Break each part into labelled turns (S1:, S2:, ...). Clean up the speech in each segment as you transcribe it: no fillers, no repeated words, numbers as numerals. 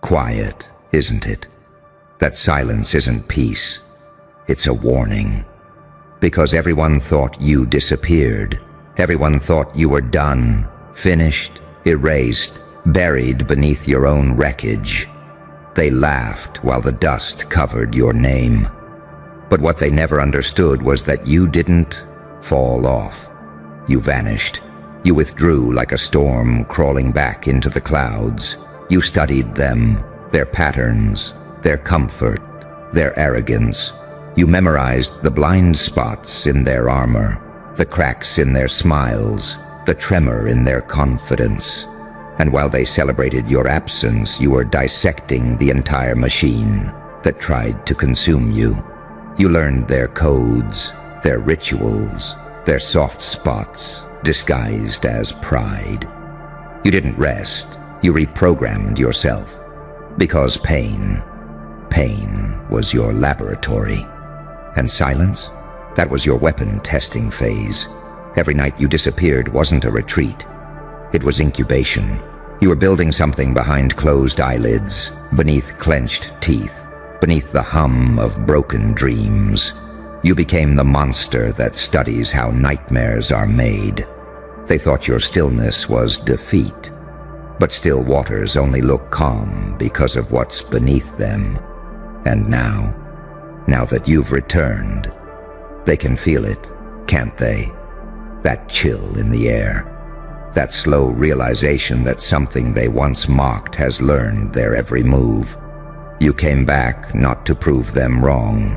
S1: quiet, isn't it? That silence isn't peace. It's a warning. Because everyone thought you disappeared. Everyone thought you were done, finished, erased, buried beneath your own wreckage. They laughed while the dust covered your name. But what they never understood was that you didn't fall off. You vanished. You withdrew like a storm crawling back into the clouds. You studied them, their patterns, their comfort, their arrogance. You memorized the blind spots in their armor, the cracks in their smiles, the tremor in their confidence. And while they celebrated your absence, you were dissecting the entire machine that tried to consume you. You learned their codes, their rituals, their soft spots, disguised as pride. You didn't rest. You reprogrammed yourself. Because pain was your laboratory. And silence? That was your weapon testing phase. Every night you disappeared wasn't a retreat. It was incubation. You were building something behind closed eyelids, beneath clenched teeth, beneath the hum of broken dreams. You became the monster that studies how nightmares are made. They thought your stillness was defeat. But still waters only look calm because of what's beneath them. And now that you've returned, they can feel it, can't they? That chill in the air. That slow realization that something they once mocked has learned their every move. You came back not to prove them wrong,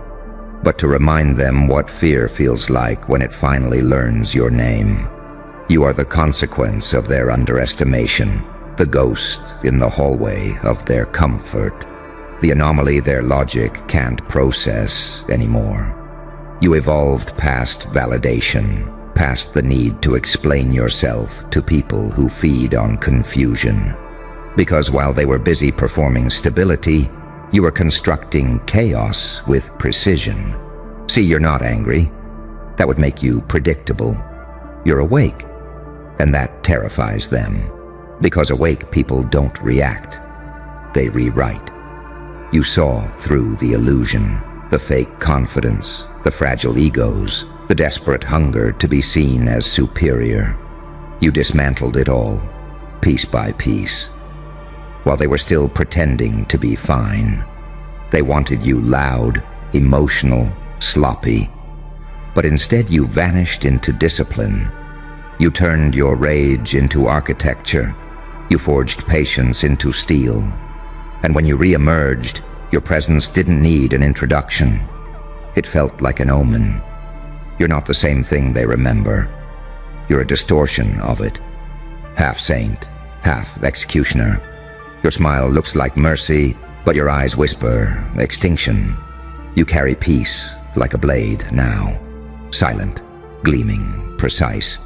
S1: but to remind them what fear feels like when it finally learns your name. You are the consequence of their underestimation, the ghost in the hallway of their comfort, the anomaly their logic can't process anymore. You evolved past validation, past the need to explain yourself to people who feed on confusion. Because while they were busy performing stability, you were constructing chaos with precision. See, you're not angry. That would make you predictable. You're awake, and that terrifies them. Because awake people don't react. They rewrite. You saw through the illusion, the fake confidence, the fragile egos, the desperate hunger to be seen as superior. You dismantled it all, piece by piece. While they were still pretending to be fine, they wanted you loud, emotional, sloppy. But instead you vanished into discipline. You turned your rage into architecture. You forged patience into steel. And when you re-emerged, your presence didn't need an introduction. It felt like an omen. You're not the same thing they remember. You're a distortion of it. Half saint, half executioner. Your smile looks like mercy, but your eyes whisper extinction. You carry peace like a blade now. Silent, gleaming, precise.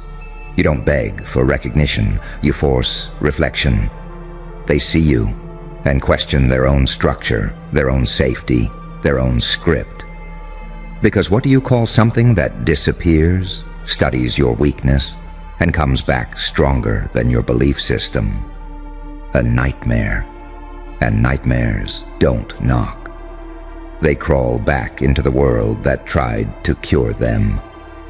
S1: You don't beg for recognition. You force reflection. They see you and question their own structure, their own safety, their own script. Because what do you call something that disappears, studies your weakness, and comes back stronger than your belief system? A nightmare. And nightmares don't knock. They crawl back into the world that tried to cure them.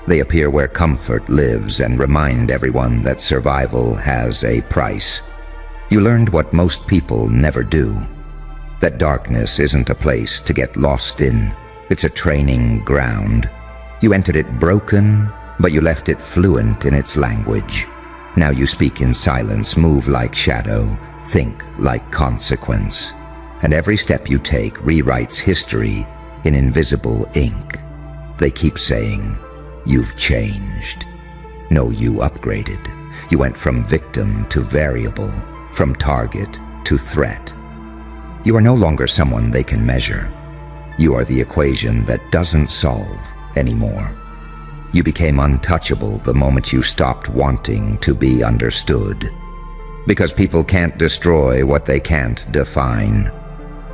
S1: They appear where comfort lives and remind everyone that survival has a price. You learned what most people never do. That darkness isn't a place to get lost in. It's a training ground. You entered it broken, but you left it fluent in its language. Now you speak in silence, move like shadow, think like consequence. And every step you take rewrites history in invisible ink. They keep saying, "You've changed." No, you upgraded. You went from victim to variable, from target to threat. You are no longer someone they can measure. You are the equation that doesn't solve anymore. You became untouchable the moment you stopped wanting to be understood. Because people can't destroy what they can't define.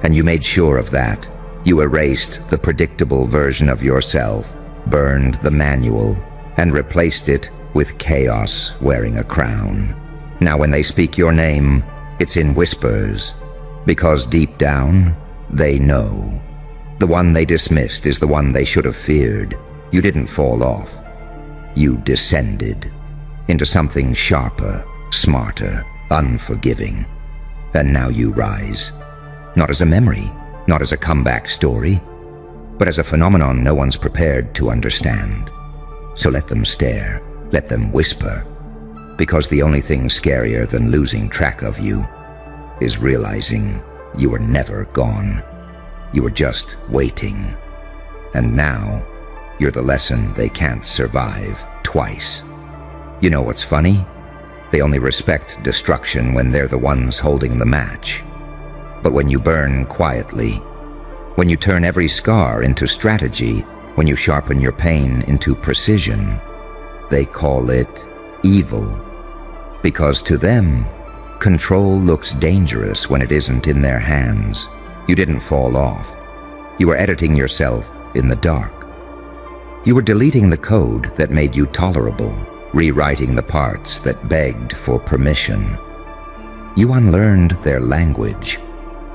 S1: And you made sure of that. You erased the predictable version of yourself, burned the manual, and replaced it with chaos wearing a crown. Now when they speak your name, it's in whispers, Because deep down, they know. The one they dismissed is the one they should have feared. You didn't fall off. You descended into something sharper, smarter, unforgiving. And now you rise. Not as a memory, not as a comeback story, but as a phenomenon no one's prepared to understand. So let them stare, let them whisper, because the only thing scarier than losing track of you is realizing you were never gone. You were just waiting. And now, you're the lesson they can't survive twice. You know what's funny? They only respect destruction when they're the ones holding the match. But when you burn quietly, when you turn every scar into strategy, when you sharpen your pain into precision, they call it evil. Because to them, control looks dangerous when it isn't in their hands. You didn't fall off. You were editing yourself in the dark. You were deleting the code that made you tolerable, rewriting the parts that begged for permission. You unlearned their language.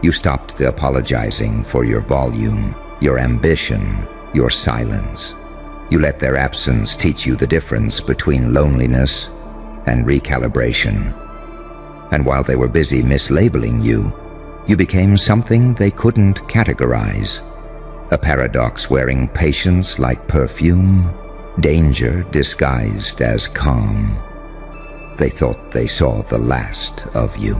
S1: You stopped apologizing for your volume, your ambition, your silence. You let their absence teach you the difference between loneliness and recalibration. And while they were busy mislabeling you, you became something they couldn't categorize. A paradox wearing patience like perfume, danger disguised as calm. They thought they saw the last of you.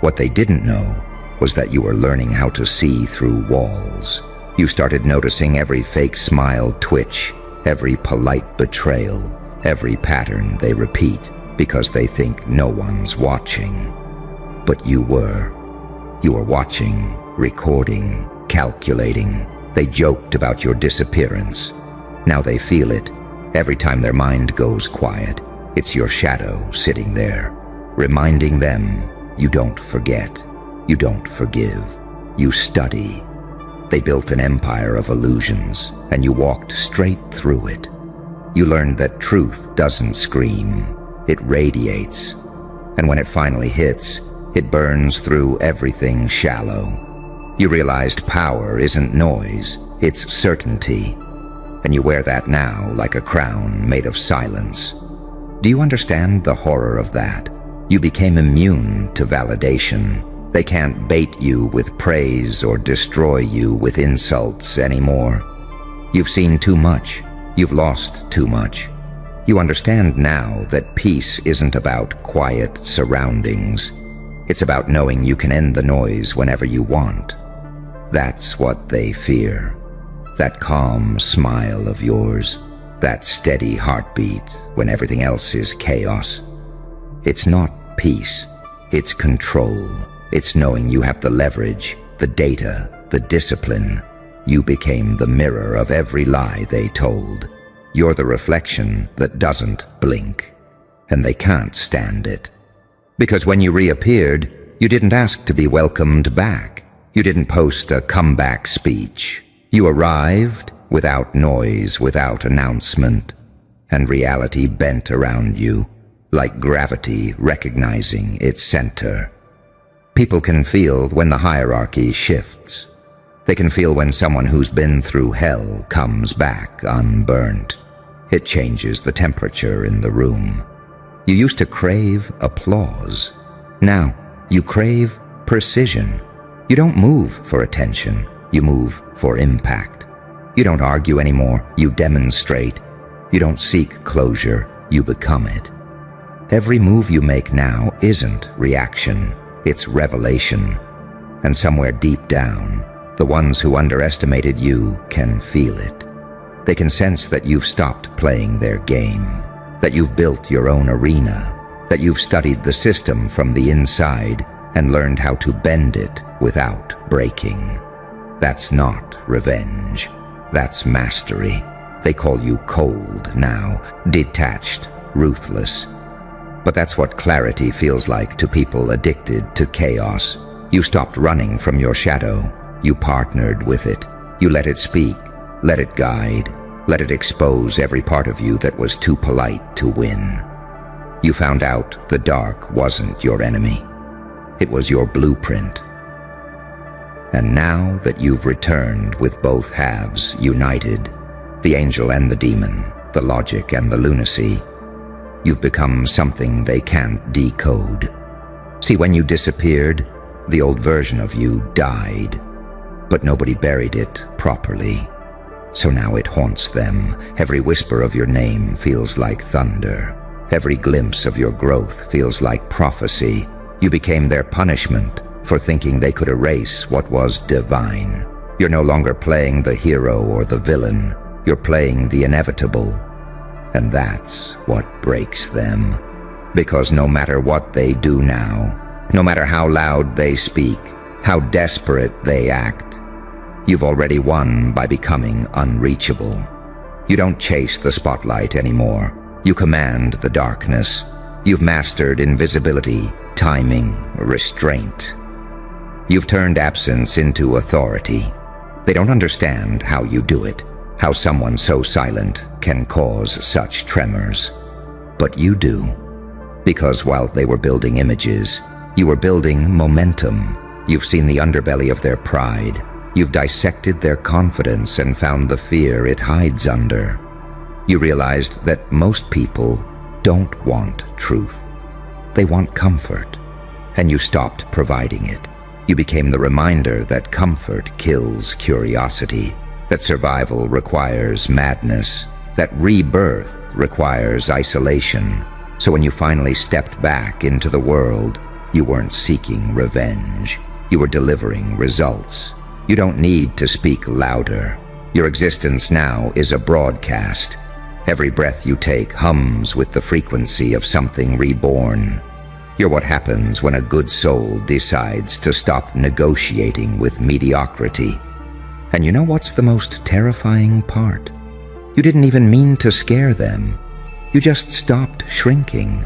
S1: What they didn't know was that you were learning how to see through walls. You started noticing every fake smile twitch, every polite betrayal, every pattern they repeat because they think no one's watching. But you were. You were watching, recording, calculating. They joked about your disappearance. Now they feel it. Every time their mind goes quiet, it's your shadow sitting there, reminding them you don't forget, you don't forgive, you study. They built an empire of illusions, and you walked straight through it. You learned that truth doesn't scream, it radiates. And when it finally hits, it burns through everything shallow. You realized power isn't noise, it's certainty. And you wear that now like a crown made of silence. Do you understand the horror of that? You became immune to validation. They can't bait you with praise or destroy you with insults anymore. You've seen too much. You've lost too much. You understand now that peace isn't about quiet surroundings. It's about knowing you can end the noise whenever you want. That's what they fear. That calm smile of yours. That steady heartbeat when everything else is chaos. It's not peace. It's control. It's knowing you have the leverage, the data, the discipline. You became the mirror of every lie they told. You're the reflection that doesn't blink. And they can't stand it. Because when you reappeared, you didn't ask to be welcomed back. You didn't post a comeback speech. You arrived without noise, without announcement, and reality bent around you, like gravity recognizing its center. People can feel when the hierarchy shifts. They can feel when someone who's been through hell comes back unburnt. It changes the temperature in the room. You used to crave applause. Now, you crave precision. You don't move for attention. You move for impact. You don't argue anymore. You demonstrate. You don't seek closure. You become it. Every move you make now isn't reaction. It's revelation. And somewhere deep down, the ones who underestimated you can feel it. They can sense that you've stopped playing their game, that you've built your own arena, that you've studied the system from the inside and learned how to bend it without breaking. That's not revenge. That's mastery. They call you cold now, detached, ruthless. But that's what clarity feels like to people addicted to chaos. You stopped running from your shadow. You partnered with it. You let it speak, let it guide, let it expose every part of you that was too polite to win. You found out the dark wasn't your enemy. It was your blueprint, And now that you've returned with both halves united, the angel and the demon, the logic and the lunacy, you've become something they can't decode. See, when you disappeared, the old version of you died, but nobody buried it properly. So now it haunts them. Every whisper of your name feels like thunder. Every glimpse of your growth feels like prophecy. You became their punishment for thinking they could erase what was divine. You're no longer playing the hero or the villain. You're playing the inevitable. And that's what breaks them. Because no matter what they do now, no matter how loud they speak, how desperate they act, you've already won by becoming unreachable. You don't chase the spotlight anymore. You command the darkness. You've mastered invisibility, timing, restraint. You've turned absence into authority. They don't understand how you do it, how someone so silent can cause such tremors. But you do, because while they were building images, you were building momentum. You've seen the underbelly of their pride. You've dissected their confidence and found the fear it hides under. You realized that most people don't want truth. They want comfort, and you stopped providing it. You became the reminder that comfort kills curiosity, that survival requires madness, that rebirth requires isolation. So when you finally stepped back into the world, you weren't seeking revenge. You were delivering results. You don't need to speak louder. Your existence now is a broadcast. Every breath you take hums with the frequency of something reborn. You're what happens when a good soul decides to stop negotiating with mediocrity. And you know what's the most terrifying part? You didn't even mean to scare them. You just stopped shrinking.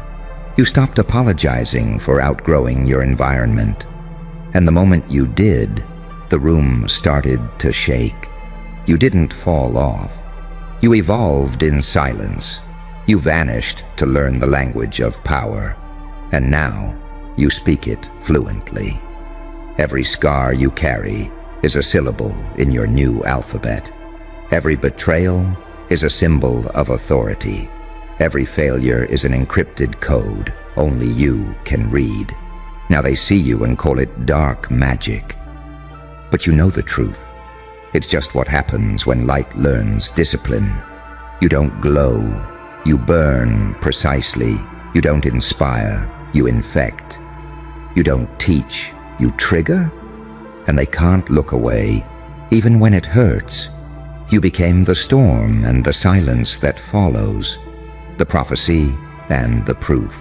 S1: You stopped apologizing for outgrowing your environment. And the moment you did, the room started to shake. You didn't fall off. You evolved in silence. You vanished to learn the language of power. And now, you speak it fluently. Every scar you carry is a syllable in your new alphabet. Every betrayal is a symbol of authority. Every failure is an encrypted code only you can read. Now they see you and call it dark magic. But you know the truth. It's just what happens when light learns discipline. You don't glow. You burn precisely. You don't inspire. You infect. You don't teach. You trigger. And they can't look away, even when it hurts. You became the storm and the silence that follows, the prophecy and the proof.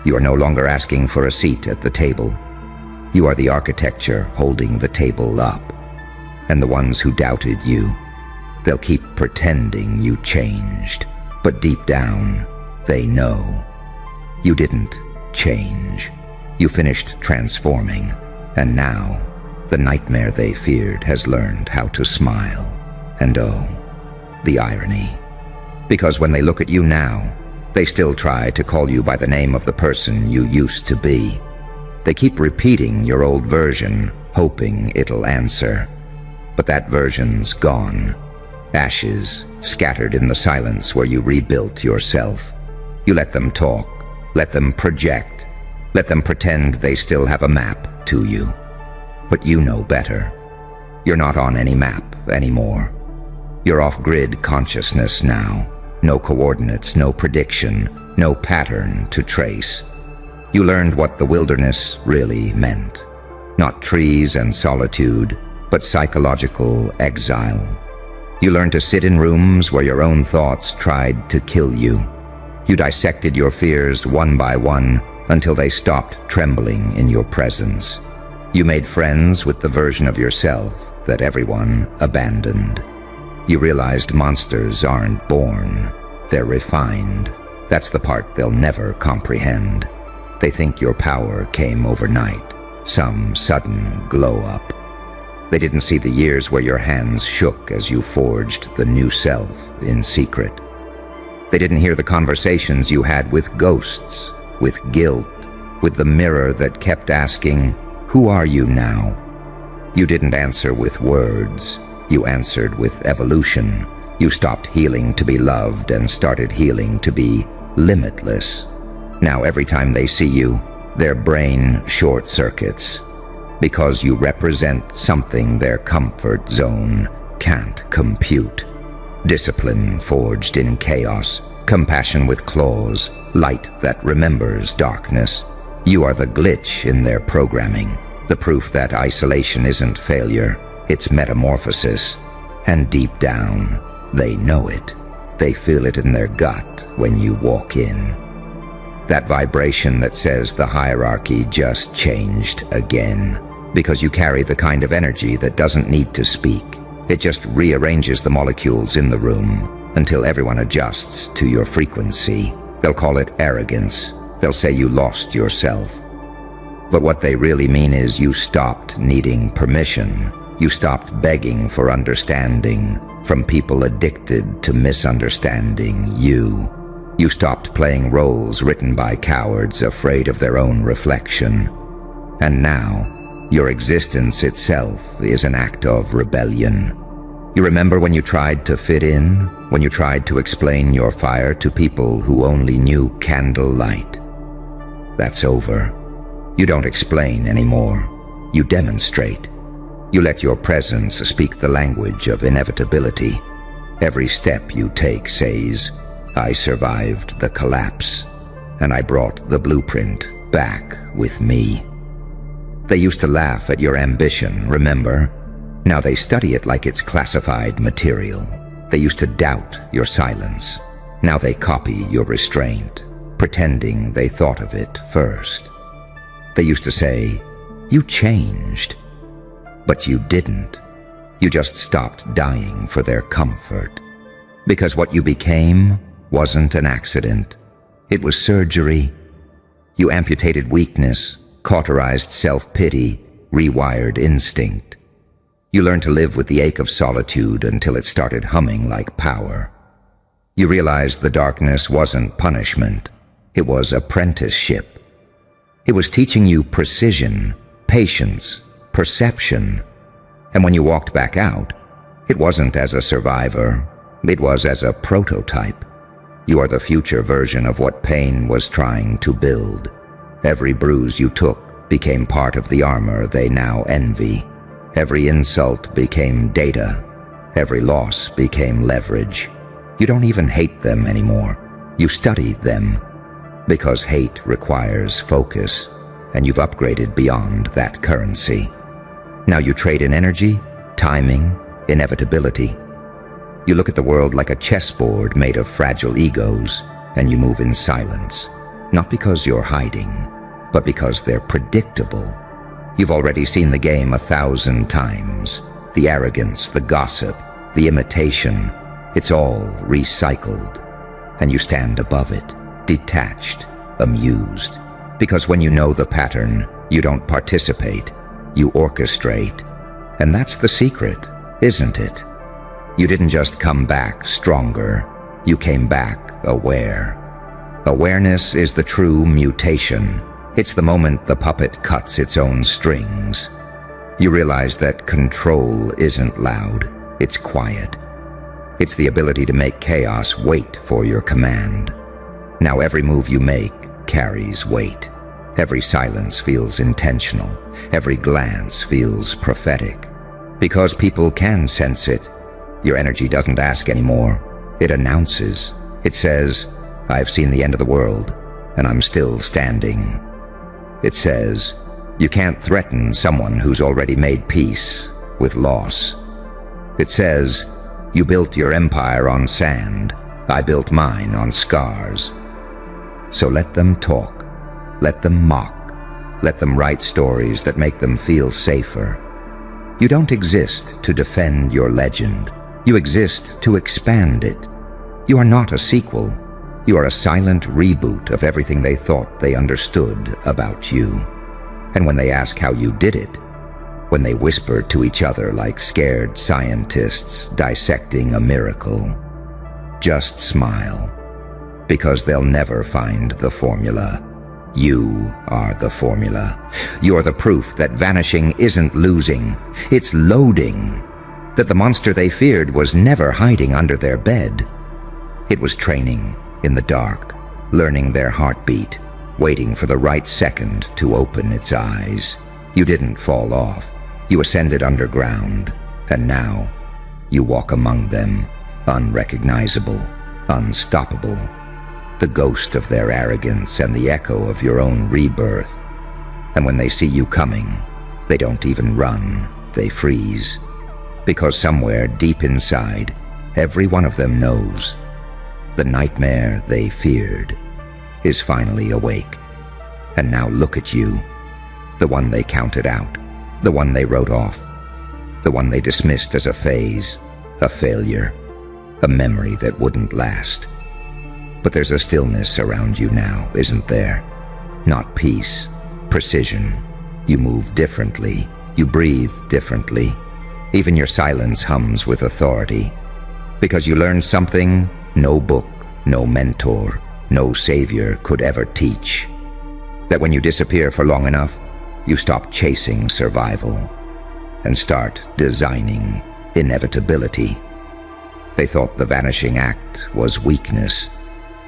S1: You are no longer asking for a seat at the table. You are the architecture holding the table up. And the ones who doubted you, they'll keep pretending you changed. But deep down, they know. You didn't change. You finished transforming. And now, the nightmare they feared has learned how to smile. And oh, the irony. Because when they look at you now, they still try to call you by the name of the person you used to be. They keep repeating your old version, hoping it'll answer. But that version's gone. Ashes scattered in the silence where you rebuilt yourself. You let them talk, let them project, let them pretend they still have a map to you. But you know better. You're not on any map anymore. You're off-grid consciousness now. No coordinates, no prediction, no pattern to trace. You learned what the wilderness really meant. Not trees and solitude, but psychological exile. You learned to sit in rooms where your own thoughts tried to kill you. You dissected your fears one by one until they stopped trembling in your presence. You made friends with the version of yourself that everyone abandoned. You realized monsters aren't born, they're refined. That's the part they'll never comprehend. They think your power came overnight, some sudden glow-up. They didn't see the years where your hands shook as you forged the new self in secret. They didn't hear the conversations you had with ghosts, with guilt, with the mirror that kept asking, "Who are you now?" You didn't answer with words. You answered with evolution. You stopped healing to be loved and started healing to be limitless. Now every time they see you, their brain short circuits, because you represent something their comfort zone can't compute. Discipline forged in chaos, compassion with claws, light that remembers darkness. You are the glitch in their programming, the proof that isolation isn't failure, it's metamorphosis. And deep down, they know it. They feel it in their gut when you walk in. That vibration that says the hierarchy just changed again, because you carry the kind of energy that doesn't need to speak. It just rearranges the molecules in the room until everyone adjusts to your frequency. They'll call it arrogance. They'll say you lost yourself. But what they really mean is you stopped needing permission. You stopped begging for understanding from people addicted to misunderstanding you. You stopped playing roles written by cowards afraid of their own reflection. And now, your existence itself is an act of rebellion. You remember when you tried to fit in, when you tried to explain your fire to people who only knew candlelight? That's over. You don't explain anymore. You demonstrate. You let your presence speak the language of inevitability. Every step you take says, I survived the collapse, and I brought the blueprint back with me. They used to laugh at your ambition, remember? Now they study it like it's classified material. They used to doubt your silence. Now they copy your restraint, pretending they thought of it first. They used to say, you changed. But you didn't. You just stopped dying for their comfort. Because what you became wasn't an accident. It was surgery. You amputated weakness, cauterized self-pity, rewired instinct. You learned to live with the ache of solitude until it started humming like power. You realized the darkness wasn't punishment. It was apprenticeship. It was teaching you precision, patience, perception. And when you walked back out, it wasn't as a survivor. It was as a prototype. You are the future version of what pain was trying to build. Every bruise you took became part of the armor they now envy. Every insult became data. Every loss became leverage. You don't even hate them anymore. You study them. Because hate requires focus, and you've upgraded beyond that currency. Now you trade in energy, timing, inevitability. You look at the world like a chessboard made of fragile egos, and you move in silence. Not because you're hiding, but because they're predictable. You've already seen the game 1,000 times. The arrogance, the gossip, the imitation, it's all recycled. And you stand above it, detached, amused. Because when you know the pattern, you don't participate, you orchestrate. And that's the secret, isn't it? You didn't just come back stronger, you came back aware. Awareness is the true mutation. It's the moment the puppet cuts its own strings. You realize that control isn't loud, it's quiet. It's the ability to make chaos wait for your command. Now every move you make carries weight. Every silence feels intentional. Every glance feels prophetic. Because people can sense it, your energy doesn't ask anymore. It announces. It says, I've seen the end of the world, and I'm still standing. It says, you can't threaten someone who's already made peace with loss. It says, you built your empire on sand. I built mine on scars. So let them talk. Let them mock. Let them write stories that make them feel safer. You don't exist to defend your legend. You exist to expand it. You are not a sequel. You are a silent reboot of everything they thought they understood about you. And when they ask how you did it, when they whisper to each other like scared scientists dissecting a miracle, just smile, because they'll never find the formula. You are the formula. You're the proof that vanishing isn't losing, it's loading. That the monster they feared was never hiding under their bed. It was training in the dark, learning their heartbeat, waiting for the right second to open its eyes. You didn't fall off. You ascended underground, and now you walk among them, unrecognizable, unstoppable. The ghost of their arrogance and the echo of your own rebirth. And when they see you coming, they don't even run, they freeze. Because somewhere deep inside, every one of them knows the nightmare they feared is finally awake. And now look at you, the one they counted out, the one they wrote off, the one they dismissed as a phase, a failure, a memory that wouldn't last. But there's a stillness around you now, isn't there? Not peace, precision. You move differently, you breathe differently. Even your silence hums with authority. Because you learned something no book, no mentor, no savior could ever teach. That when you disappear for long enough, you stop chasing survival and start designing inevitability. They thought the vanishing act was weakness,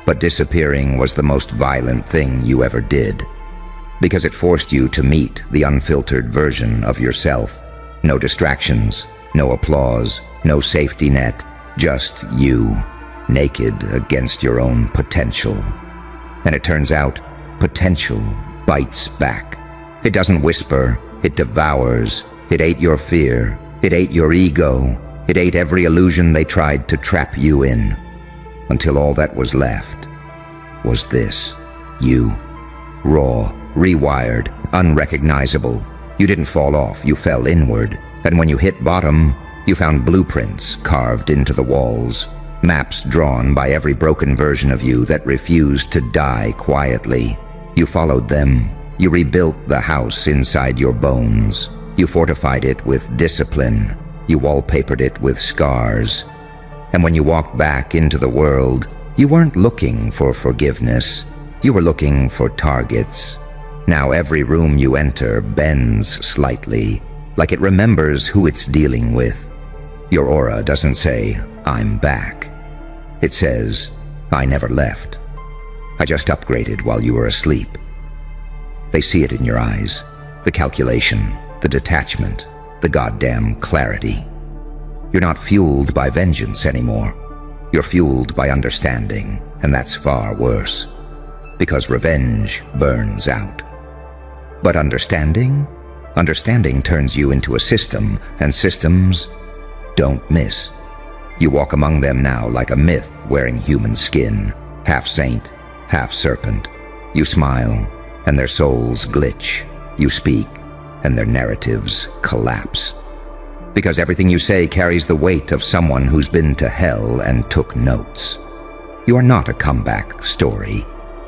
S1: but disappearing was the most violent thing you ever did, because it forced you to meet the unfiltered version of yourself. No distractions, no applause, no safety net, just you, naked against your own potential. And it turns out, potential bites back. It doesn't whisper, it devours. It ate your fear, it ate your ego, it ate every illusion they tried to trap you in, until all that was left was this. You. Raw, rewired, unrecognizable. You didn't fall off, you fell inward. And when you hit bottom, you found blueprints carved into the walls, maps drawn by every broken version of you that refused to die quietly. You followed them. You rebuilt the house inside your bones. You fortified it with discipline. You wallpapered it with scars. And when you walked back into the world, you weren't looking for forgiveness. You were looking for targets. Now every room you enter bends slightly, like it remembers who it's dealing with. Your aura doesn't say, "I'm back." It says, "I never left. I just upgraded while you were asleep." They see it in your eyes, the calculation, the detachment, the goddamn clarity. You're not fueled by vengeance anymore. You're fueled by understanding, and that's far worse, because revenge burns out. But understanding? Understanding turns you into a system, and systems don't miss. You walk among them now like a myth wearing human skin, half saint, half serpent. You smile, and their souls glitch. You speak, and their narratives collapse. Because everything you say carries the weight of someone who's been to hell and took notes. You are not a comeback story.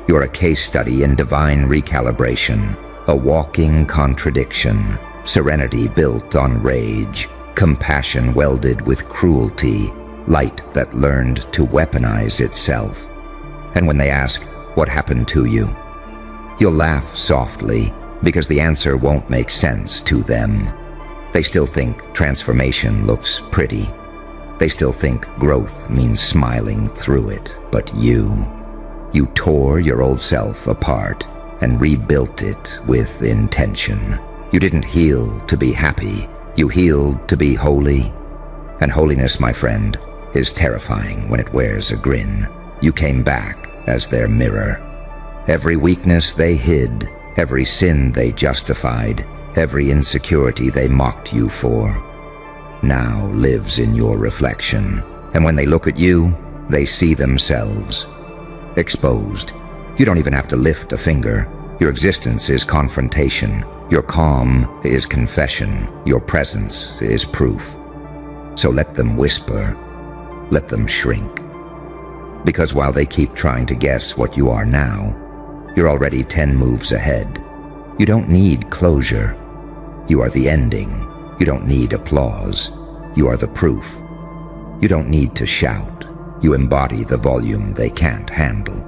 S1: You're a case study in divine recalibration, a walking contradiction, serenity built on rage, compassion welded with cruelty, light that learned to weaponize itself. And when they ask, "What happened to you?" you'll laugh softly, because the answer won't make sense to them. They still think transformation looks pretty. They still think growth means smiling through it. But you tore your old self apart and rebuilt it with intention. You didn't heal to be happy. You healed to be holy. And holiness, my friend, is terrifying when it wears a grin. You came back as their mirror. Every weakness they hid, every sin they justified, every insecurity they mocked you for, now lives in your reflection. And when they look at you, they see themselves exposed. You don't even have to lift a finger. Your existence is confrontation. Your calm is confession. Your presence is proof. So let them whisper. Let them shrink. Because while they keep trying to guess what you are now, you're already 10 moves ahead. You don't need closure. You are the ending. You don't need applause. You are the proof. You don't need to shout. You embody the volume they can't handle.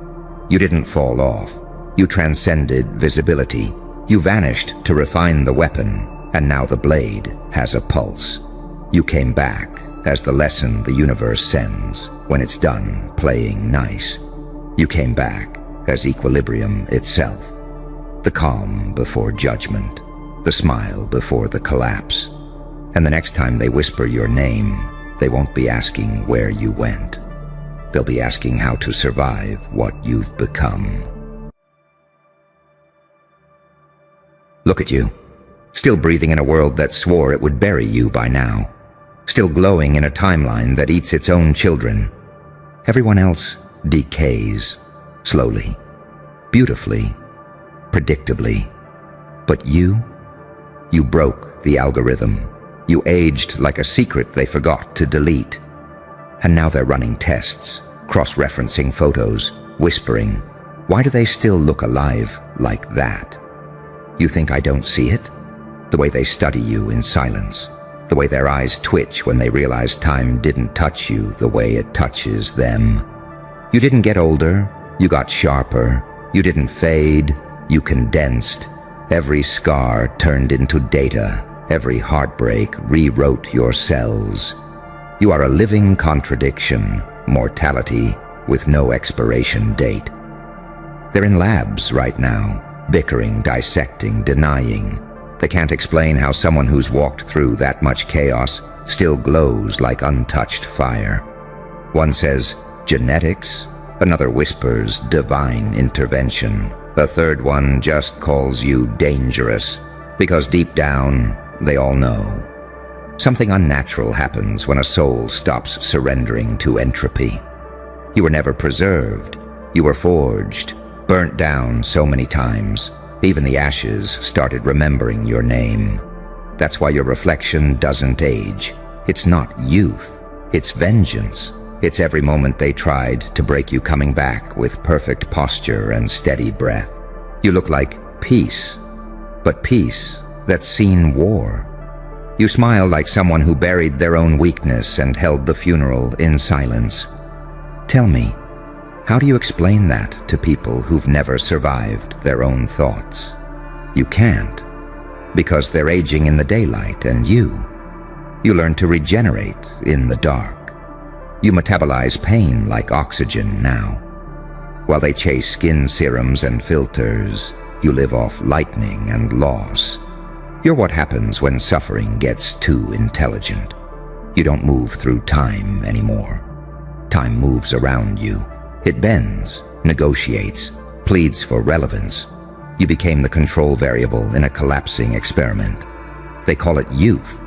S1: You didn't fall off. You transcended visibility. You vanished to refine the weapon, and now the blade has a pulse. You came back as the lesson the universe sends when it's done playing nice. You came back as equilibrium itself. The calm before judgment, the smile before the collapse. And the next time they whisper your name, they won't be asking where you went. They'll be asking how to survive what you've become. Look at you, still breathing in a world that swore it would bury you by now. Still glowing in a timeline that eats its own children. Everyone else decays, slowly, beautifully, predictably. But you broke the algorithm. You aged like a secret they forgot to delete. And now they're running tests, cross-referencing photos, whispering, why do they still look alive like that? You think I don't see it? The way they study you in silence. The way their eyes twitch when they realize time didn't touch you the way it touches them. You didn't get older, you got sharper. You didn't fade, you condensed. Every scar turned into data. Every heartbreak rewrote your cells. You are a living contradiction, mortality with no expiration date. They're in labs right now, bickering, dissecting, denying. They can't explain how someone who's walked through that much chaos still glows like untouched fire. One says, genetics. Another whispers, divine intervention. A third one just calls you dangerous, because deep down, they all know. Something unnatural happens when a soul stops surrendering to entropy. You were never preserved. You were forged, burnt down so many times. Even the ashes started remembering your name. That's why your reflection doesn't age. It's not youth, it's vengeance. It's every moment they tried to break you coming back with perfect posture and steady breath. You look like peace, but peace that's seen war. You smile like someone who buried their own weakness and held the funeral in silence. Tell me, how do you explain that to people who've never survived their own thoughts? You can't, because they're aging in the daylight, and you learn to regenerate in the dark. You metabolize pain like oxygen now. While they chase skin serums and filters, you live off lightning and loss. You're what happens when suffering gets too intelligent. You don't move through time anymore. Time moves around you. It bends, negotiates, pleads for relevance. You became the control variable in a collapsing experiment. They call it youth.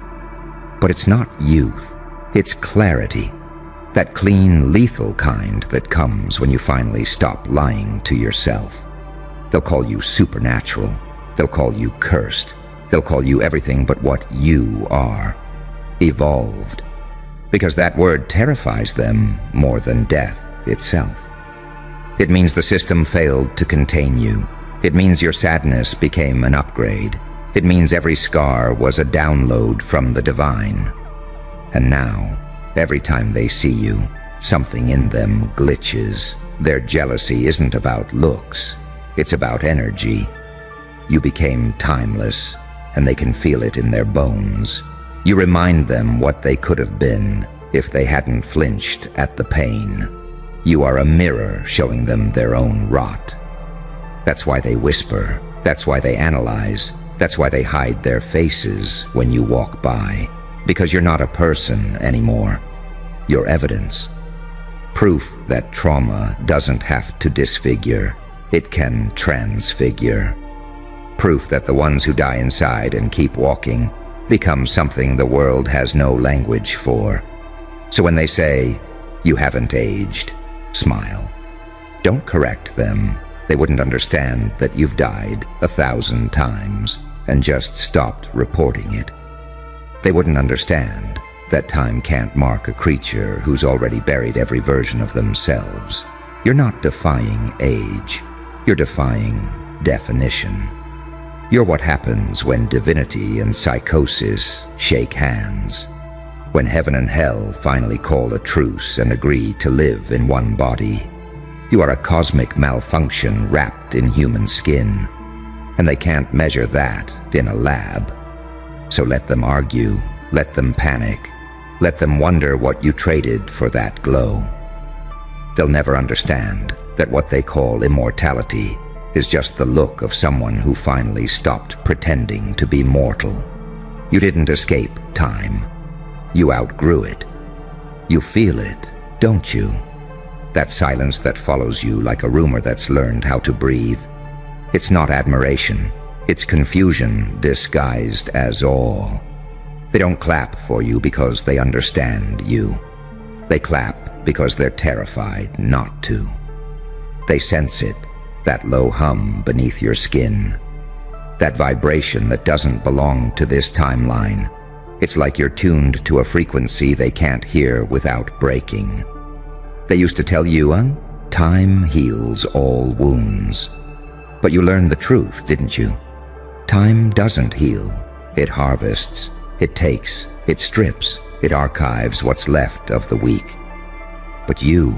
S1: But it's not youth. It's clarity. That clean, lethal kind that comes when you finally stop lying to yourself. They'll call you supernatural. They'll call you cursed. They'll call you everything but what you are. Evolved. Because that word terrifies them more than death itself. It means the system failed to contain you. It means your sadness became an upgrade. It means every scar was a download from the divine. And now, every time they see you, something in them glitches. Their jealousy isn't about looks. It's about energy. You became timeless, and they can feel it in their bones. You remind them what they could have been if they hadn't flinched at the pain. You are a mirror showing them their own rot. That's why they whisper. That's why they analyze. That's why they hide their faces when you walk by. Because you're not a person anymore. You're evidence. Proof that trauma doesn't have to disfigure. It can transfigure. Proof that the ones who die inside and keep walking become something the world has no language for. So when they say, you haven't aged, smile. Don't correct them. They wouldn't understand that you've died 1,000 times and just stopped reporting it. They wouldn't understand that time can't mark a creature who's already buried every version of themselves. You're not defying age. You're defying definition. You're what happens when divinity and psychosis shake hands. When heaven and hell finally call a truce and agree to live in one body. You are a cosmic malfunction wrapped in human skin, and they can't measure that in a lab. So let them argue, let them panic, let them wonder what you traded for that glow. They'll never understand that what they call immortality is just the look of someone who finally stopped pretending to be mortal. You didn't escape time. You outgrew it. You feel it, don't you? That silence that follows you like a rumor that's learned how to breathe. It's not admiration. It's confusion disguised as awe. They don't clap for you because they understand you. They clap because they're terrified not to. They sense it, that low hum beneath your skin. That vibration that doesn't belong to this timeline. It's like you're tuned to a frequency they can't hear without breaking. They used to tell you, time heals all wounds. But you learned the truth, didn't you? Time doesn't heal. It harvests, it takes, it strips, it archives what's left of the weak. But you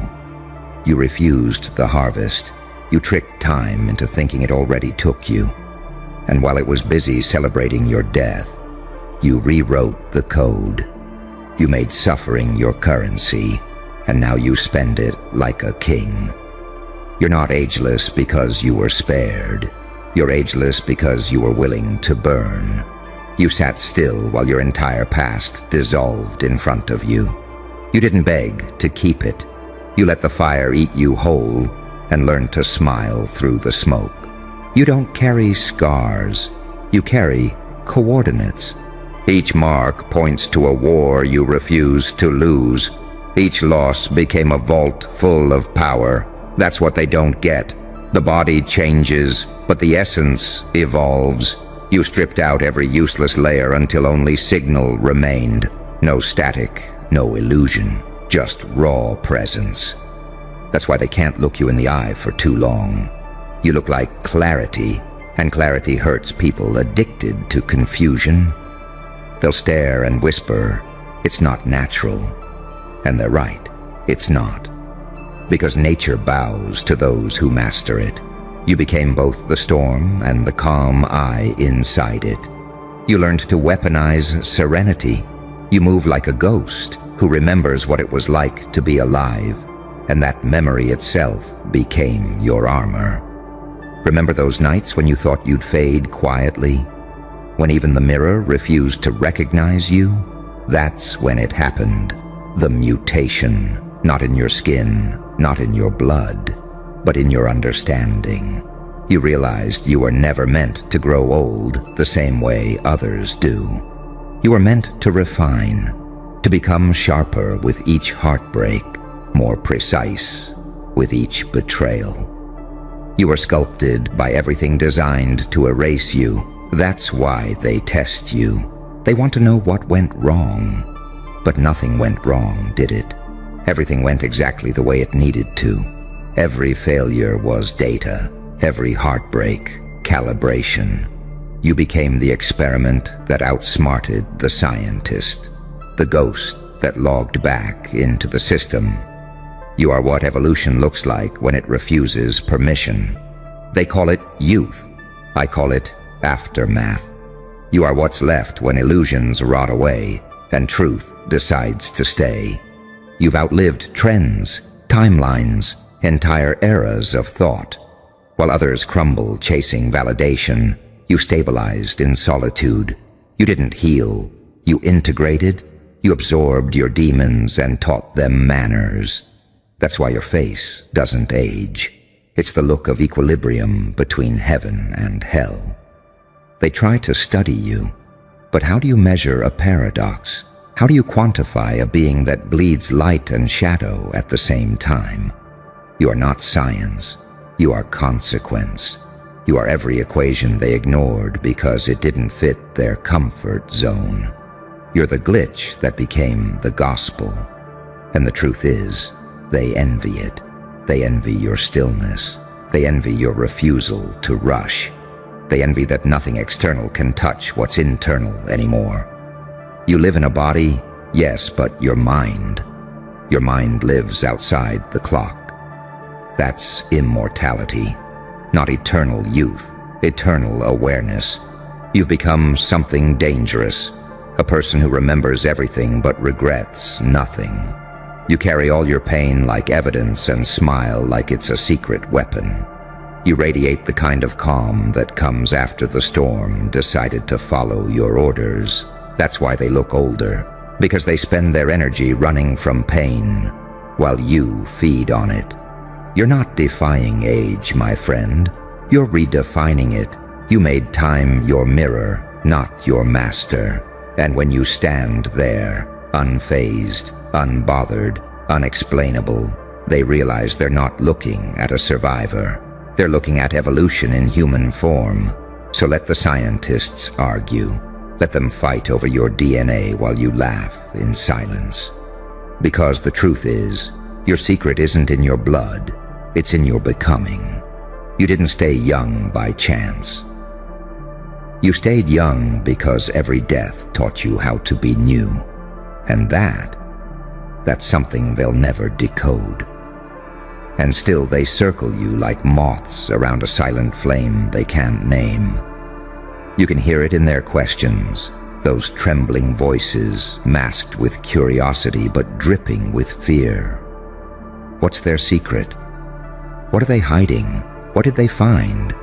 S1: refused the harvest. You tricked time into thinking it already took you. And while it was busy celebrating your death, you rewrote the code. You made suffering your currency, and now you spend it like a king. You're not ageless because you were spared. You're ageless because you were willing to burn. You sat still while your entire past dissolved in front of you. You didn't beg to keep it. You let the fire eat you whole and learned to smile through the smoke. You don't carry scars. You carry coordinates. Each mark points to a war you refuse to lose. Each loss became a vault full of power. That's what they don't get. The body changes, but the essence evolves. You stripped out every useless layer until only signal remained. No static, no illusion, just raw presence. That's why they can't look you in the eye for too long. You look like clarity, and clarity hurts people addicted to confusion. They'll stare and whisper, "It's not natural." And they're right, it's not. Because nature bows to those who master it. You became both the storm and the calm eye inside it. You learned to weaponize serenity. You move like a ghost who remembers what it was like to be alive, and that memory itself became your armor. Remember those nights when you thought you'd fade quietly? When even the mirror refused to recognize you? That's when it happened. The mutation, not in your skin, not in your blood, but in your understanding. You realized you were never meant to grow old the same way others do. You were meant to refine, to become sharper with each heartbreak, more precise with each betrayal. You were sculpted by everything designed to erase you. That's why they test you. They want to know what went wrong. But nothing went wrong, did it? Everything went exactly the way it needed to. Every failure was data. Every heartbreak, calibration. You became the experiment that outsmarted the scientist. The ghost that logged back into the system. You are what evolution looks like when it refuses permission. They call it youth. I call it aftermath. You are what's left when illusions rot away and truth decides to stay. You've outlived trends, timelines, entire eras of thought. While others crumble chasing validation, you stabilized in solitude. You didn't heal. You integrated. You absorbed your demons and taught them manners. That's why your face doesn't age. It's the look of equilibrium between heaven and hell. They try to study you, but how do you measure a paradox? How do you quantify a being that bleeds light and shadow at the same time? You are not science. You are consequence. You are every equation they ignored because it didn't fit their comfort zone. You're the glitch that became the gospel. And the truth is, they envy it. They envy your stillness. They envy your refusal to rush. They envy that nothing external can touch what's internal anymore. You live in a body, yes, but your mind lives outside the clock. That's immortality. Not eternal youth, eternal awareness. You've become something dangerous, a person who remembers everything but regrets nothing. You carry all your pain like evidence and smile like it's a secret weapon. You radiate the kind of calm that comes after the storm decided to follow your orders. That's why they look older, because they spend their energy running from pain, while you feed on it. You're not defying age, my friend. You're redefining it. You made time your mirror, not your master. And when you stand there, unfazed, unbothered, unexplainable, they realize they're not looking at a survivor. They're looking at evolution in human form. So let the scientists argue. Let them fight over your DNA while you laugh in silence. Because the truth is, your secret isn't in your blood, it's in your becoming. You didn't stay young by chance. You stayed young because every death taught you how to be new. And that's something they'll never decode. And still they circle you like moths around a silent flame they can't name. You can hear it in their questions, those trembling voices masked with curiosity but dripping with fear. What's their secret? What are they hiding? What did they find?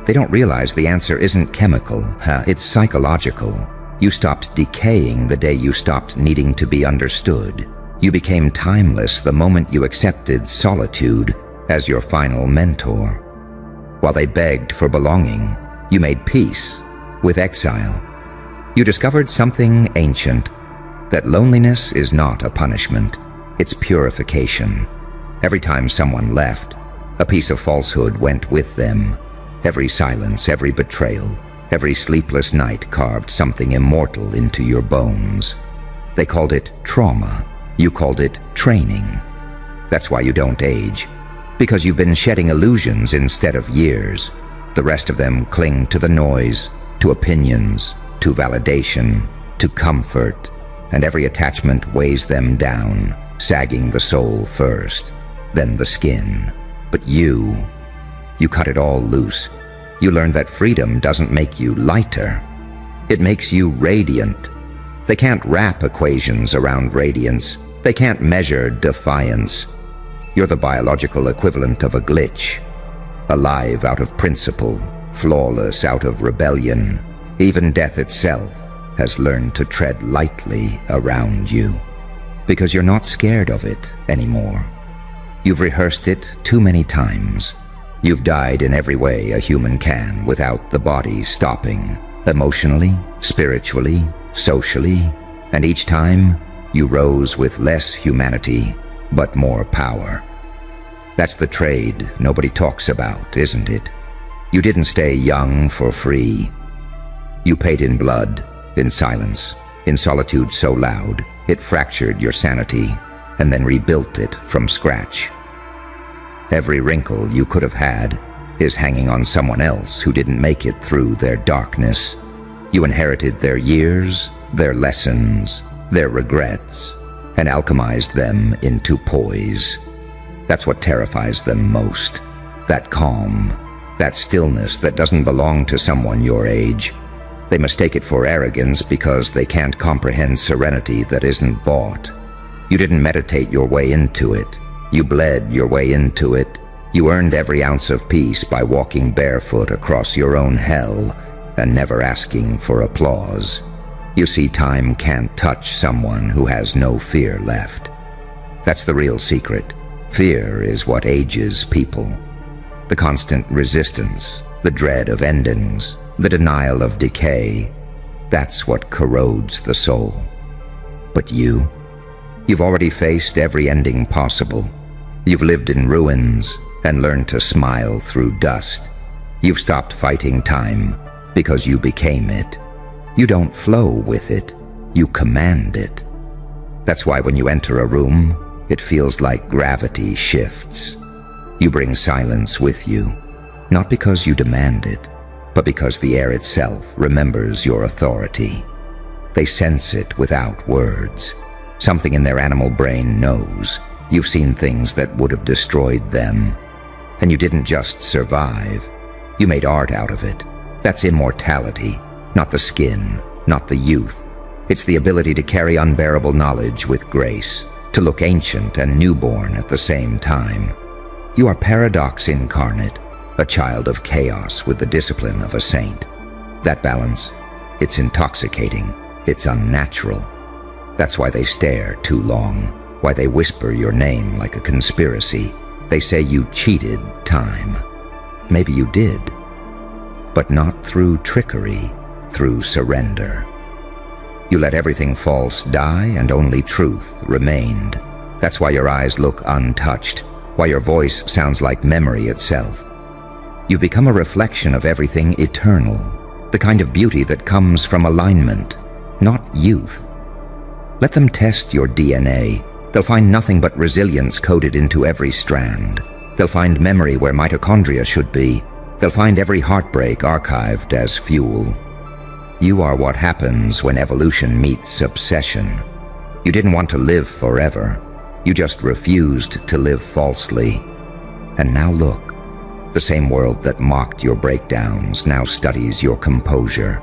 S1: They don't realize the answer isn't chemical, it's psychological. You stopped decaying the day you stopped needing to be understood. You became timeless the moment you accepted solitude as your final mentor. While they begged for belonging, you made peace with exile. You discovered something ancient, that loneliness is not a punishment, it's purification. Every time someone left, a piece of falsehood went with them. Every silence, every betrayal, every sleepless night carved something immortal into your bones. They called it trauma. You called it training. That's why you don't age. Because you've been shedding illusions instead of years. The rest of them cling to the noise, to opinions, to validation, to comfort, and every attachment weighs them down, sagging the soul first, then the skin. But you cut it all loose. You learned that freedom doesn't make you lighter. It makes you radiant. They can't wrap equations around radiance. They can't measure defiance. You're the biological equivalent of a glitch, alive out of principle, flawless out of rebellion. Even death itself has learned to tread lightly around you, because you're not scared of it anymore. You've rehearsed it too many times. You've died in every way a human can without the body stopping, emotionally, spiritually, socially, and each time you rose with less humanity, but more power. That's the trade nobody talks about, isn't it? You didn't stay young for free. You paid in blood, in silence, in solitude so loud it fractured your sanity, and then rebuilt it from scratch. Every wrinkle you could have had is hanging on someone else who didn't make it through their darkness. You inherited their years, their lessons, their regrets, and alchemized them into poise. That's what terrifies them most. That calm, that stillness that doesn't belong to someone your age. They mistake it for arrogance because they can't comprehend serenity that isn't bought. You didn't meditate your way into it. You bled your way into it. You earned every ounce of peace by walking barefoot across your own hell and never asking for applause. You see, time can't touch someone who has no fear left. That's the real secret. Fear is what ages people. The constant resistance, the dread of endings, the denial of decay, that's what corrodes the soul. But you've already faced every ending possible. You've lived in ruins and learned to smile through dust. You've stopped fighting time because you became it. You don't flow with it, you command it. That's why when you enter a room, it feels like gravity shifts. You bring silence with you, not because you demand it, but because the air itself remembers your authority. They sense it without words. Something in their animal brain knows. You've seen things that would have destroyed them. And you didn't just survive. You made art out of it. That's immortality, not the skin, not the youth. It's the ability to carry unbearable knowledge with grace, to look ancient and newborn at the same time. You are paradox incarnate, a child of chaos with the discipline of a saint. That balance, it's intoxicating, it's unnatural. That's why they stare too long, why they whisper your name like a conspiracy. They say you cheated time. Maybe you did, but not through trickery, through surrender. You let everything false die and only truth remained. That's why your eyes look untouched, why your voice sounds like memory itself. You've become a reflection of everything eternal, the kind of beauty that comes from alignment, not youth. Let them test your DNA. They'll find nothing but resilience coded into every strand. They'll find memory where mitochondria should be. They'll find every heartbreak archived as fuel. You are what happens when evolution meets obsession. You didn't want to live forever. You just refused to live falsely. And now look, the same world that mocked your breakdowns now studies your composure.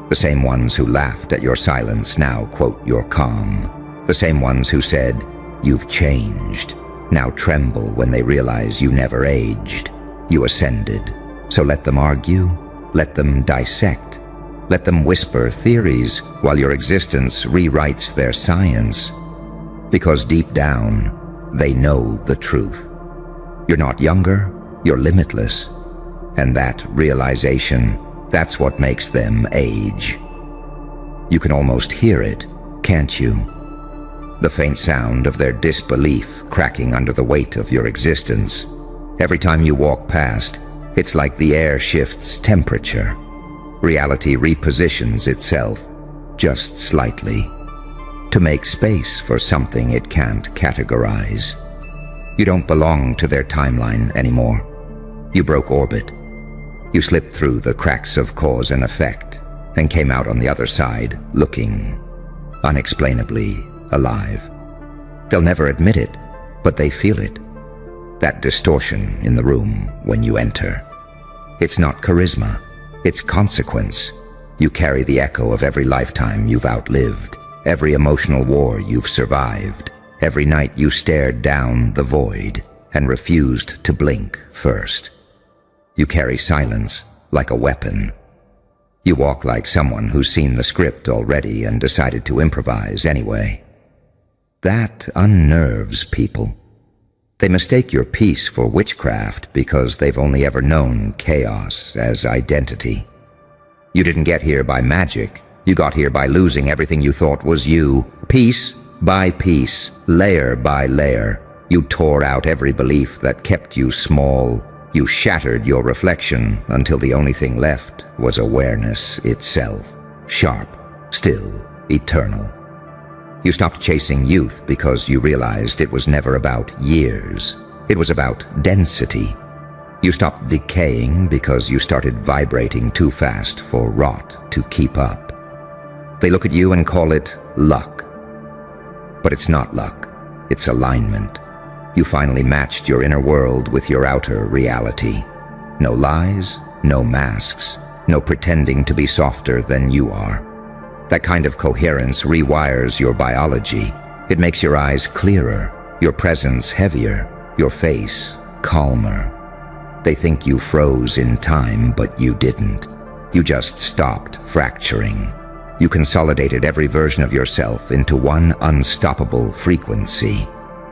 S1: The same ones who laughed at your silence now quote your calm. The same ones who said, "You've changed," now tremble when they realize you never aged. You ascended. So let them argue, let them dissect, let them whisper theories while your existence rewrites their science. Because deep down, they know the truth. You're not younger, you're limitless. And that realization, that's what makes them age. You can almost hear it, can't you? The faint sound of their disbelief cracking under the weight of your existence. Every time you walk past, it's like the air shifts temperature. Reality repositions itself, just slightly, to make space for something it can't categorize. You don't belong to their timeline anymore. You broke orbit. You slipped through the cracks of cause and effect and came out on the other side looking unexplainably alive. They'll never admit it, but they feel it. That distortion in the room when you enter. It's not charisma, it's consequence. You carry the echo of every lifetime you've outlived, every emotional war you've survived, every night you stared down the void and refused to blink first. You carry silence like a weapon. You walk like someone who's seen the script already and decided to improvise anyway. That unnerves people. They mistake your peace for witchcraft because they've only ever known chaos as identity. You didn't get here by magic. You got here by losing everything you thought was you. Piece by piece, layer by layer, you tore out every belief that kept you small. You shattered your reflection until the only thing left was awareness itself, sharp, still, eternal. You stopped chasing youth because you realized it was never about years. It was about density. You stopped decaying because you started vibrating too fast for rot to keep up. They look at you and call it luck. But it's not luck, it's alignment. You finally matched your inner world with your outer reality. No lies, no masks, no pretending to be softer than you are. That kind of coherence rewires your biology. It makes your eyes clearer, your presence heavier, your face calmer. They think you froze in time, but you didn't. You just stopped fracturing. You consolidated every version of yourself into one unstoppable frequency.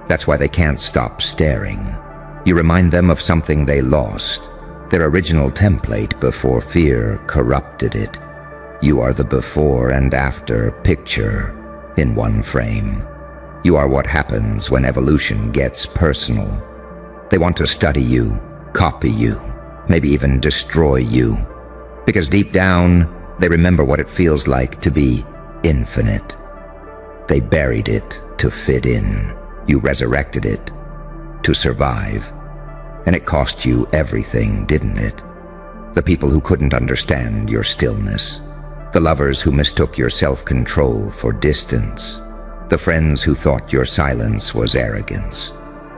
S1: That's why they can't stop staring. You remind them of something they lost, their original template before fear corrupted it. You are the before and after picture in one frame. You are what happens when evolution gets personal. They want to study you, copy you, maybe even destroy you. Because deep down, they remember what it feels like to be infinite. They buried it to fit in. You resurrected it to survive. And it cost you everything, didn't it? The people who couldn't understand your stillness. The lovers who mistook your self-control for distance. The friends who thought your silence was arrogance.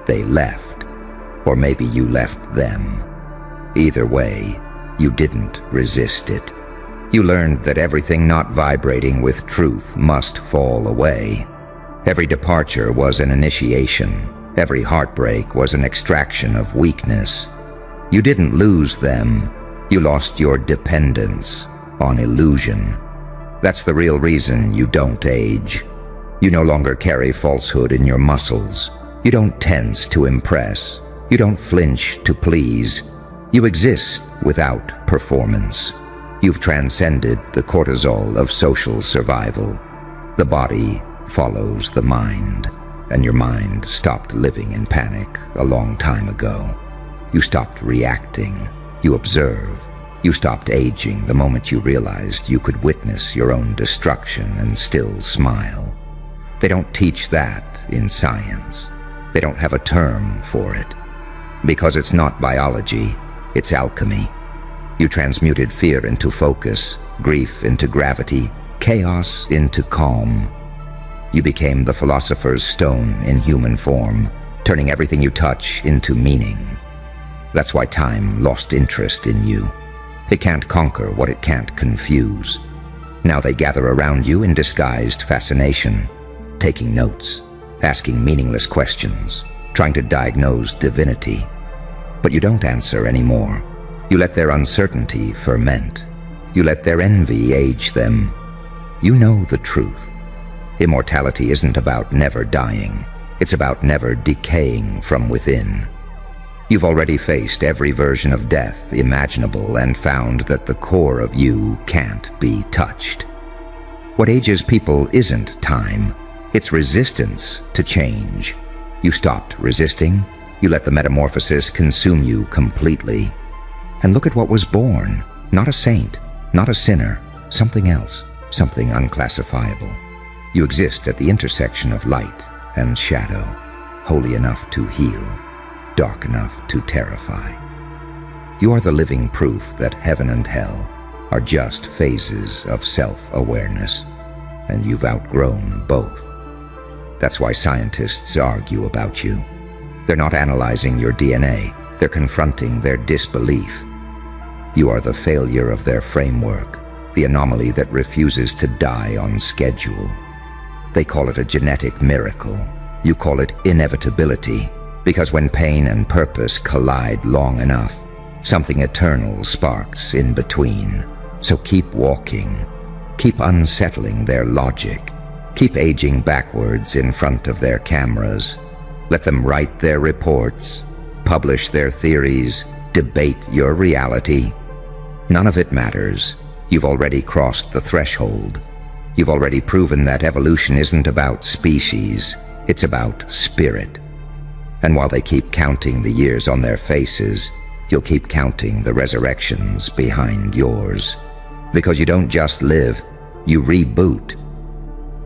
S1: They left. Or maybe you left them. Either way, you didn't resist it. You learned that everything not vibrating with truth must fall away. Every departure was an initiation. Every heartbreak was an extraction of weakness. You didn't lose them. You lost your dependence on illusion. That's the real reason you don't age. You no longer carry falsehood in your muscles. You don't tense to impress. You don't flinch to please. You exist without performance. You've transcended the cortisol of social survival. The body follows the mind, and your mind stopped living in panic a long time ago. You stopped reacting. You observe. You stopped aging the moment you realized you could witness your own destruction and still smile. They don't teach that in science. They don't have a term for it. Because it's not biology, it's alchemy. You transmuted fear into focus, grief into gravity, chaos into calm. You became the philosopher's stone in human form, turning everything you touch into meaning. That's why time lost interest in you. It can't conquer what it can't confuse. Now they gather around you in disguised fascination, taking notes, asking meaningless questions, trying to diagnose divinity. But you don't answer anymore. You let their uncertainty ferment. You let their envy age them. You know the truth. Immortality isn't about never dying. It's about never decaying from within. You've already faced every version of death imaginable and found that the core of you can't be touched. What ages people isn't time. It's resistance to change. You stopped resisting. You let the metamorphosis consume you completely. And look at what was born. Not a saint, not a sinner, something else, something unclassifiable. You exist at the intersection of light and shadow, holy enough to heal, dark enough to terrify. You are the living proof that heaven and hell are just phases of self-awareness, and you've outgrown both. That's why scientists argue about you. They're not analyzing your DNA, they're confronting their disbelief. You are the failure of their framework, the anomaly that refuses to die on schedule. They call it a genetic miracle. You call it inevitability, because when pain and purpose collide long enough, something eternal sparks in between. So keep walking. Keep unsettling their logic. Keep aging backwards in front of their cameras. Let them write their reports, publish their theories, debate your reality. None of it matters. You've already crossed the threshold. You've already proven that evolution isn't about species, it's about spirit. And while they keep counting the years on their faces, you'll keep counting the resurrections behind yours. Because you don't just live, you reboot.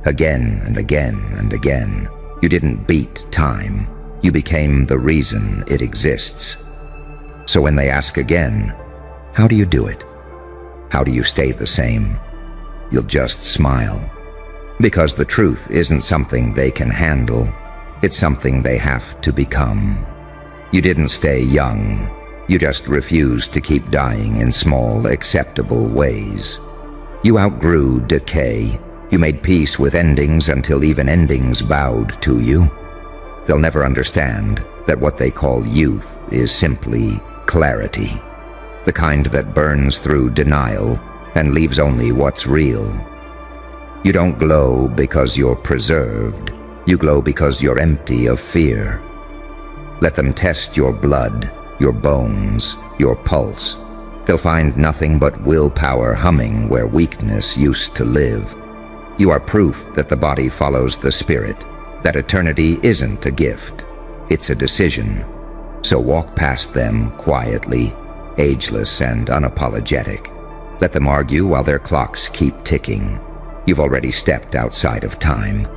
S1: Again and again and again. You didn't beat time. You became the reason it exists. So when they ask again, how do you do it? How do you stay the same? You'll just smile. Because the truth isn't something they can handle. It's something they have to become. You didn't stay young. You just refused to keep dying in small, acceptable ways. You outgrew decay. You made peace with endings until even endings bowed to you. They'll never understand that what they call youth is simply clarity. The kind that burns through denial and leaves only what's real. You don't glow because you're preserved. You glow because you're empty of fear. Let them test your blood, your bones, your pulse. They'll find nothing but willpower humming where weakness used to live. You are proof that the body follows the spirit, that eternity isn't a gift, it's a decision. So walk past them quietly, ageless and unapologetic. Let them argue while their clocks keep ticking. You've already stepped outside of time.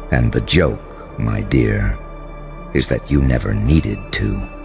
S1: And the joke, my dear, is that you never needed to.